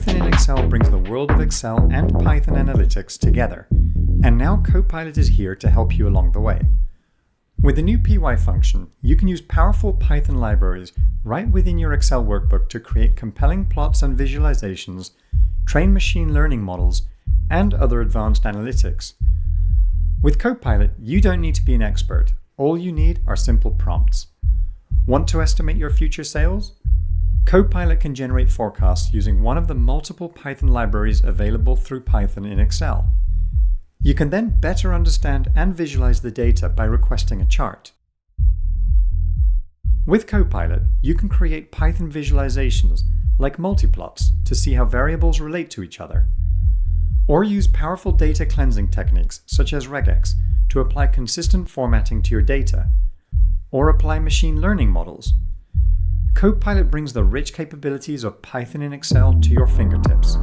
Python in Excel brings the world of Excel and Python analytics together, and now Copilot is here to help you along the way. With the new PY function, you can use powerful Python libraries right within your Excel workbook to create compelling plots and visualizations, train machine learning models, and other advanced analytics. With Copilot, you don't need to be an expert. All you need are simple prompts. Want to estimate your future sales? Copilot can generate forecasts using one of the multiple Python libraries available through Python in Excel. You can then better understand and visualize the data by requesting a chart. With Copilot, you can create Python visualizations like multiplots to see how variables relate to each other, or use powerful data cleansing techniques such as regex to apply consistent formatting to your data, or apply machine learning models. Copilot brings the rich capabilities of Python in Excel to your fingertips.